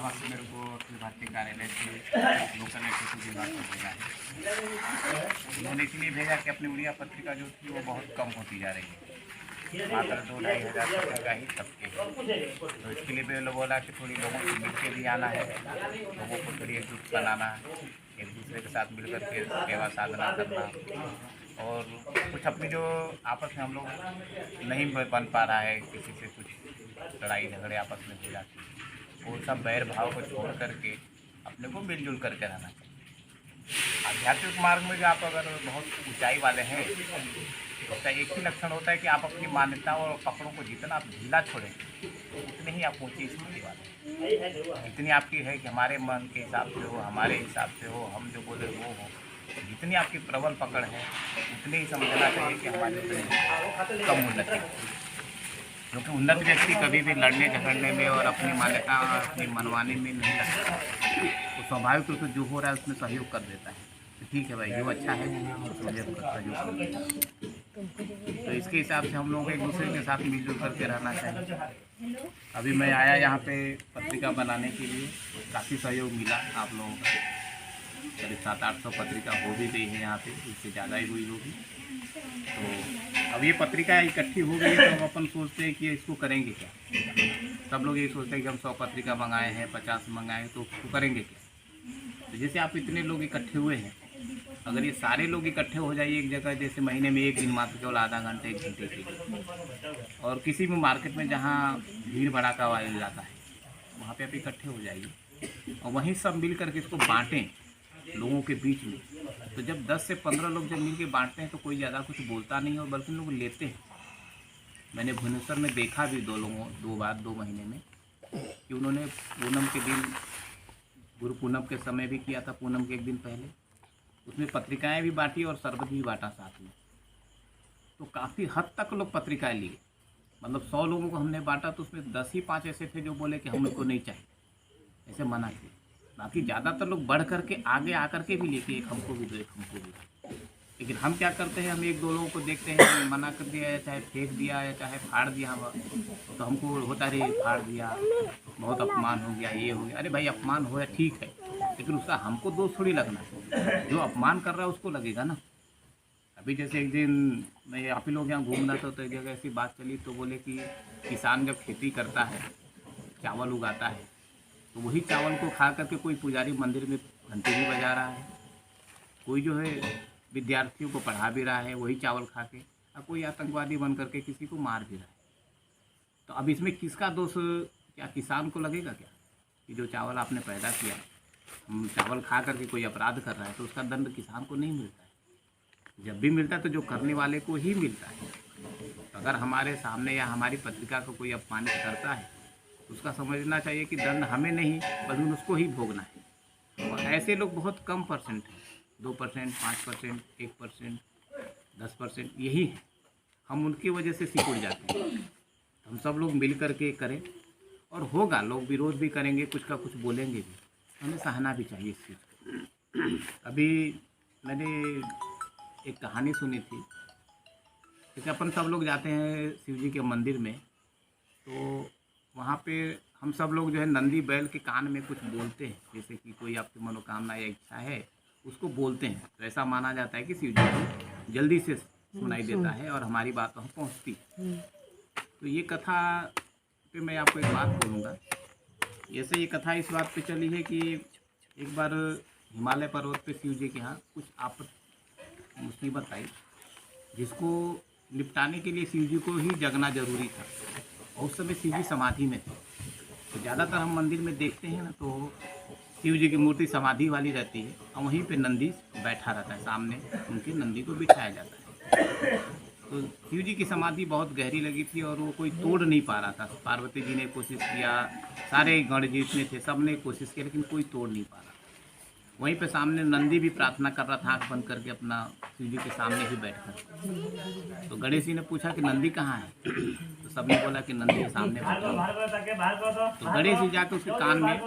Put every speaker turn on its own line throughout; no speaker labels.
वहाँ से मेरे को अखिल भारतीय कार्यालय से लोकल एक्जीक्यूटिव विभाग को भेजा है। उन्होंने इसलिए भेजा कि अपनी उड़िया पत्रिका जो थी वो बहुत कम होती जा रही है, मात्र 2-2.5 हज़ार पत्रिका ही सबके। तो इसके लिए मैंने बोला कि थोड़ी लोगों से मिल के भी आना है, लोगों को थोड़ी एकजुट बनाना, एक दूसरे के साथ मिल कर के सेवा साधना करना, और कुछ अपनी जो आपस में हम लोग नहीं बन पा रहा है, किसी से कुछ लड़ाई झगड़े आपस में हो जाते हैं, वो सब बैर भाव को छोड़ करके अपने को मिलजुल करके रहना चाहिए। आध्यात्मिक मार्ग में जो आप अगर बहुत ऊंचाई वाले हैं, उसका एक ही लक्षण होता है कि आप अपनी मान्यता और पकड़ों को जितना आप ढीला छोड़ेंगे उतने ही आप ऊँची स्थिति वाले हैं। जितनी आपकी है कि हमारे मन के हिसाब से हो, हमारे हिसाब से हो, हम जो बोले वो हो, जितनी आपकी प्रबल पकड़ है उतने ही समझना चाहिए कि हमारे कम उन्नति, क्योंकि उन्नत व्यक्ति कभी भी लड़ने झगड़ने में और अपनी मान्यता अपनी मनवाने में नहीं लगता। तो स्वाभाविक रूप से जो हो रहा है उसमें सहयोग कर देता है, तो ठीक है भाई, जो अच्छा है सहयोग कर। तो इसके हिसाब से हम लोग एक दूसरे के साथ मिलजुल करके रहना चाहिए। अभी मैं आया यहाँ पे पत्रिका बनाने के लिए, काफ़ी सहयोग मिला आप लोगों का। करीब 700-800 पत्रिका हो भी गई है यहाँ पे, इससे ज़्यादा ही हुई होगी। तो अब ये पत्रिका इकट्ठी हो गई तो हम अपन सोचते हैं कि इसको करेंगे क्या। सब लोग ये सोचते हैं कि हम 100 पत्रिका मंगाए हैं, 50 मंगाए तो उसको करेंगे क्या। तो जैसे आप इतने लोग इकट्ठे हुए हैं, अगर ये सारे लोग इकट्ठे हो जाइए एक जगह, जैसे महीने में एक दिन मात्र केवल आधा घंटे 1 घंटे के लिए, और किसी भी मार्केट में जहाँ भीड़ भड़ाका वाला इलाका है वहाँ पे आप इकट्ठे हो जाइए और वहीं सब मिल करके इसको बांटें लोगों के बीच में। तो जब 10 से 15 लोग जब मिल के बांटते हैं तो कोई ज़्यादा कुछ बोलता नहीं है, और बल्कि लोग लेते हैं। मैंने भुवनेश्वर में देखा भी 2 बार 2 महीने में कि उन्होंने पूनम के दिन, गुरु पूनम के समय भी किया था, पूनम के एक दिन पहले उसमें पत्रिकाएं भी बांटी और शरबत भी बांटा साथ में। तो काफ़ी हद तक लोग पत्रिकाएं लिए, मतलब 100 लोगों को हमने बांटा तो उसमें 10 ही 5 ऐसे थे जो बोले कि हमको नहीं चाहिए, ऐसे मना किया। बाकी ज़्यादातर लोग बढ़ करके आगे आकर के भी लेके एक हमको भी दो, एक हमको भी दो। लेकिन हम क्या करते हैं, हम 1-2 लोगों को देखते हैं, मना कर दिया या चाहे फेंक दिया या चाहे फाड़ दिया, तो हमको होता रहे फाड़ दिया, बहुत अपमान हो गया, ये हो गया। अरे भाई, अपमान हो ठीक है, लेकिन उसका हमको दोष थोड़ी लगना है, जो अपमान कर रहा है उसको लगेगा ना। अभी जैसे एक दिन मैं आप ही लोग यहाँ घूम रहा था तो एक जगह ऐसी बात चली, तो बोले कि किसान जब खेती करता है, चावल उगाता है, तो वही चावल को खा करके कोई पुजारी मंदिर में घंटी भी बजा रहा है, कोई जो है विद्यार्थियों को पढ़ा भी रहा है वही चावल खा के, और कोई आतंकवादी बन करके किसी को मार भी रहा है। तो अब इसमें किसका दोष, क्या किसान को लगेगा क्या कि जो चावल आपने पैदा किया, चावल खा करके कोई अपराध कर रहा है तो उसका दंड किसान को नहीं मिलता है। जब भी मिलता है तो जो करने वाले को ही मिलता है। तो अगर हमारे सामने या हमारी पत्रिका को कोई अपमानित करता है तो उसका समझना चाहिए कि दंड हमें नहीं बल्कि उसको ही भोगना है। और ऐसे लोग बहुत कम परसेंट हैं, 2%, 5%, 1%, 10%, यही है। हम उनकी वजह से सिकुड़ जाते हैं। हम सब लोग मिल कर के करें, और होगा, लोग विरोध भी करेंगे, कुछ का कुछ बोलेंगे भी, हमें सहना भी चाहिए इस चीज़ को। अभी मैंने एक कहानी सुनी थी, जैसे अपन सब लोग जाते हैं शिव जी के मंदिर में, तो वहाँ पे हम सब लोग जो है नंदी बैल के कान में कुछ बोलते हैं, जैसे कि कोई आपकी मनोकामना या इच्छा है उसको बोलते हैं, तो ऐसा माना जाता है कि शिव जी को जल्दी से सुनाई देता है और हमारी बात वहाँ पहुँचती है। तो ये कथा पे मैं आपको एक बात बोलूँगा। जैसे ये कथा इस बात पे चली है कि एक बार हिमालय पर्वत पे शिव जी के यहाँ कुछ मुसीबत आई, जिसको निपटाने के लिए शिव जी को ही जगना जरूरी था, और उस समय शिव जी समाधि में थे। तो ज़्यादातर हम मंदिर में देखते हैं ना, तो शिव जी की मूर्ति समाधि वाली रहती है और वहीं पे नंदी बैठा रहता है, सामने उनकी नंदी को बिठाया जाता है। तो शिव जी की समाधि बहुत गहरी लगी थी और वो कोई तोड़ नहीं पा रहा था। पार्वती जी ने कोशिश किया, सारे गण जितने थे सब ने कोशिश की, लेकिन कोई तोड़ नहीं पा रहा। वहीं पे सामने नंदी भी प्रार्थना कर रहा था, आँख बंद करके अपना शिव जी के सामने ही बैठकर। तो गणेश जी ने पूछा कि नंदी कहाँ है, तो सबने बोला कि नंदी के सामने बैठा। तो गणेश जी जाकर उसके कान में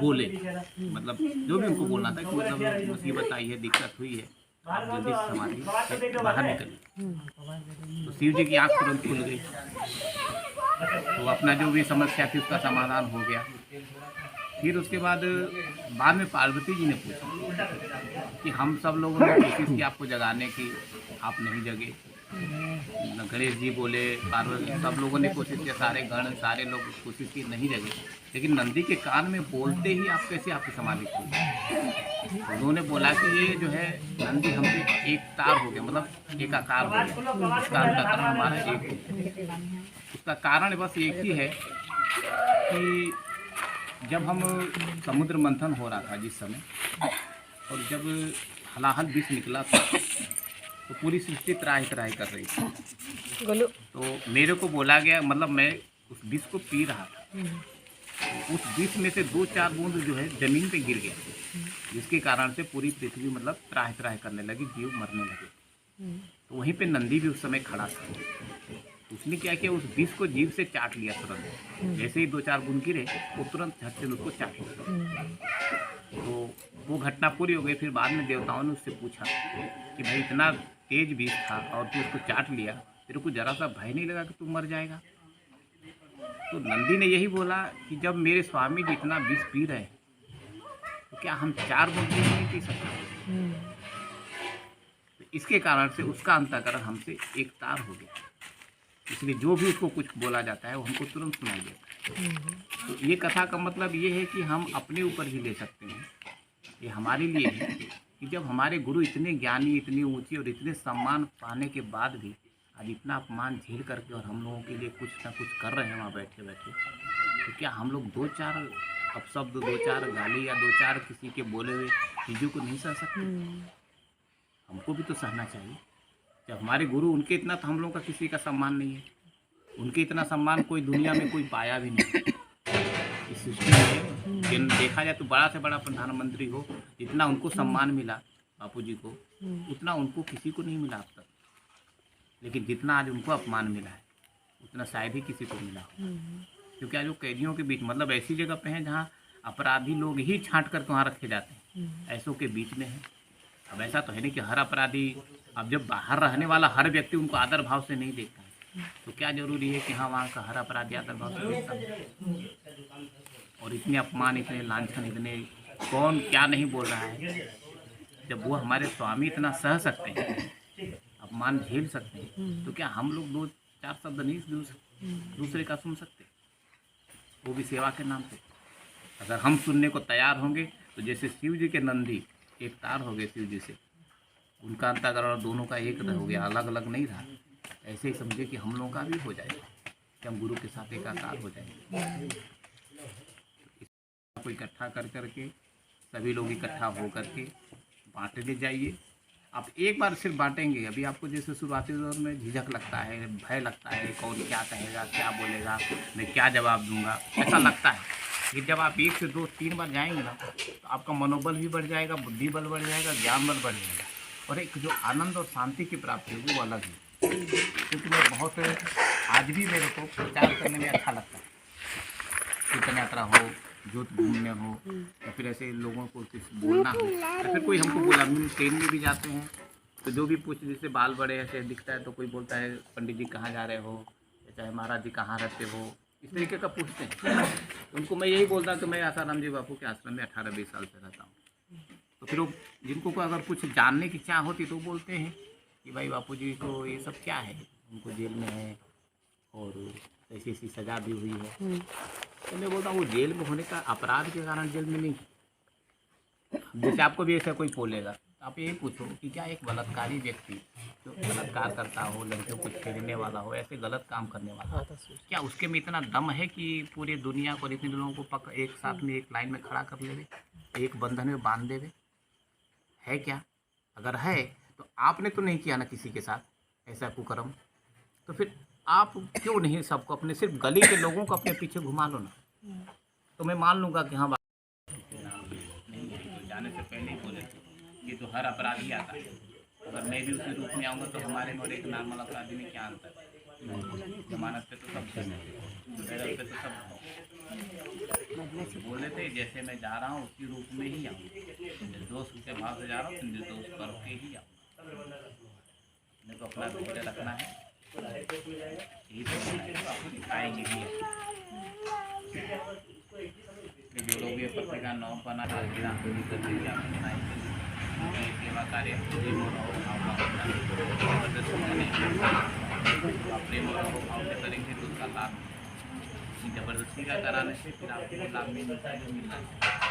बोले, मतलब जो भी उनको बोलना था कि मतलब मुसीबत आई है, दिक्कत हुई है, आप जल्दी से समाधि से बाहर निकलिए। तो शिव जी की आँख तुरंत खुल गई तो अपना जो भी समस्या थी उसका समाधान हो गया। फिर उसके बाद में पार्वती जी ने पूछा कि हम सब लोगों ने कोशिश की आपको जगाने की, आप नहीं जगे। गणेश जी बोले, पार्वती, सब लोगों ने कोशिश किया, सारे गण सारे लोग कोशिश की, नहीं जगे। लेकिन नंदी के कान में बोलते ही आप कैसे आपकी समाधि खुली। उन्होंने बोला कि ये जो है नंदी हमसे एक तार हो गया, मतलब एक आकार हो गया। उसका अंतःकरण हमारा एक हो। उसका कारण बस एक ही है कि जब हम समुद्र मंथन हो रहा था जिस समय, और जब हलाहल विष निकला था तो पूरी सृष्टि त्राही त्राही कर रही थी। तो मेरे को बोला गया, मतलब मैं उस विष को पी रहा था, उस विष में से 2-4 बूंद जो है जमीन पे गिर गया, जिसके कारण से पूरी पृथ्वी मतलब त्राही त्राही करने लगी, जीव मरने लगे। तो वहीं पे नंदी भी उस समय खड़ा था। उसने क्या किया, उस विष को जीव से चाट लिया तुरंत। जैसे ही 2-4 बूंद गिरे वो तुरंत झट से उसको चाट लिया। तो वो घटना पूरी हो गई। फिर बाद में देवताओं ने उससे पूछा कि भाई इतना तेज विष था और तू उसको चाट लिया, तेरे को जरा सा भय नहीं लगा कि तू मर जाएगा? तो नंदी ने यही बोला कि जब मेरे स्वामी जी इतना विष पी रहे हैं तो क्या हम 4 बूंद भी नहीं पी सकते? तो इसके कारण से उसका अंतःकरण हमसे एक तार हो गया, इसलिए जो भी उसको कुछ बोला जाता है वो हमको तुरंत सुनाई देता है। तो ये कथा का मतलब ये है कि हम अपने ऊपर भी ले सकते हैं। ये हमारे लिए है कि जब हमारे गुरु इतने ज्ञानी, इतनी ऊंची और इतने सम्मान पाने के बाद भी आज इतना अपमान झेल करके और हम लोगों के लिए कुछ ना कुछ कर रहे हैं वहाँ बैठे बैठे, तो क्या हम लोग 2-4 अपशब्द, 2-4 गाली या 2-4 किसी के बोले हुए चीज़ों को नहीं सह सकते? हमको भी तो सहना चाहिए। जब हमारे गुरु, उनके इतना तो हम लोगों का किसी का सम्मान नहीं है। उनके इतना सम्मान कोई दुनिया में कोई पाया भी नहीं। इस सृष्टि में जिन देखा जाए तो बड़ा से बड़ा प्रधानमंत्री हो, जितना उनको सम्मान मिला बापू जी को, उतना उनको किसी को नहीं मिला अब तक। लेकिन जितना आज उनको अपमान मिला है उतना शायद ही किसी को मिला हो। क्योंकि आज वो कैदियों के बीच, मतलब ऐसी जगह पे हैं जहाँ अपराधी लोग ही छांट कर वहाँ रखे जाते हैं, ऐसों के बीच में है। अब ऐसा तो है नहीं कि हर अपराधी, अब जब बाहर रहने वाला हर व्यक्ति उनको आदर भाव से नहीं देखता है, तो क्या जरूरी है कि हाँ वहाँ का हर अपराधी आदर भाव से देखता है? और इतने अपमान, इतने लांछन, इतने कौन क्या नहीं बोल रहा है। जब वो हमारे स्वामी इतना सह सकते हैं, अपमान झेल सकते हैं, तो क्या हम लोग 2-4 शब्द नहीं दूसरे का सुन सकते? वो भी सेवा के नाम पे। अगर हम सुनने को तैयार होंगे तो जैसे शिव जी के नंदी एक तार हो गए शिव जी से, उनका अंतःकरण दोनों का एक हो गया, अलग अलग नहीं रहा। ऐसे ही समझे कि हम लोगों का भी हो जाएगा कि हम गुरु के साथ एकाकार हो जाएंगे। इसको इकट्ठा कर करके सभी लोग इकट्ठा हो करके बांटने जाइए। आप एक बार सिर्फ बांटेंगे, अभी आपको जैसे शुरुआती दौर में झिझक लगता है, भय लगता है, कौन क्या कहेगा, क्या बोलेगा, मैं क्या जवाब दूंगा, ऐसा लगता है। कि जब आप 1 से 2-3 बार जाएंगे ना तो आपका मनोबल भी बढ़ जाएगा, बुद्धि बल बढ़ जाएगा, ज्ञान बल बढ़ जाएगा, और एक जो आनंद और शांति की प्राप्ति है वो अलग है। क्योंकि मैं बहुत, आज भी मेरे को प्रचार करने में अच्छा लगता है। कीर्तन यात्रा हो, जोत घूमने हो, या फिर ऐसे लोगों को कुछ बोलना हो, या फिर कोई हमको बोला, हम ट्रेन में भी जाते हैं तो जो भी पूछ, जैसे बाल बड़े ऐसे दिखता है तो कोई बोलता है पंडित जी कहाँ जा रहे हो, चाहे महाराज जी कहाँ रहते हो, इस तरीके का पूछते हैं। उनको मैं यही बोलता कि मैं आसाराम जी बापू के आश्रम में 18-20 साल से रहता हूँ। तो फिर वो जिनको को अगर कुछ जानने की चाह होती तो बोलते हैं कि भाई बापू जी को ये सब क्या है, उनको जेल में है और ऐसी ऐसी सज़ा भी हुई है। तो मैं बोलता हूँ वो जेल में होने का अपराध के कारण जेल में नहीं। जैसे आपको भी ऐसा कोई बोलेगा, आप यही पूछो कि क्या एक बलात्कारी व्यक्ति जो बलात्कार करता हो, लड़कियों को छेड़ने वाला हो, ऐसे गलत काम करने वाला, क्या उसके में इतना दम है कि पूरी दुनिया को, इतने लोगों को एक साथ में एक लाइन में खड़ा कर लेवे, एक बंधन में बांध देवे? है क्या? अगर है तो आपने तो नहीं किया ना किसी के साथ ऐसा कुकर्म, तो फिर आप क्यों नहीं सबको, अपने सिर्फ गली के लोगों को अपने पीछे घुमा लो ना, तो मैं मान लूँगा कि हाँ नहीं है। तो जाने से पहले ही बोले ये तो हर अपराधी आता है, अगर मैं भी उसी रूप में आऊँगा तो हमारे में और एक नॉर्मल अपराधी में क्या अंतर है? जमानत पे तो सब पे तो सब बोले थे जैसे मैं जा रहा हूँ उसी रूप में ही आऊँ, दोस्त के भाव से जा रहा हूँ, निर्दोष करके ही आऊँ। मेरे को अपना धैर्य रखना है, यही तो आपको दिखाएंगे भी। जो लोग ये पत्रिका नौ बना सेवा कार्य अपने भाव से करेंगे तो उसका लाभ, जबरदस्ती का कराने से फिर आपको लाभ नहीं मिलता है जो मिलना चाहिए।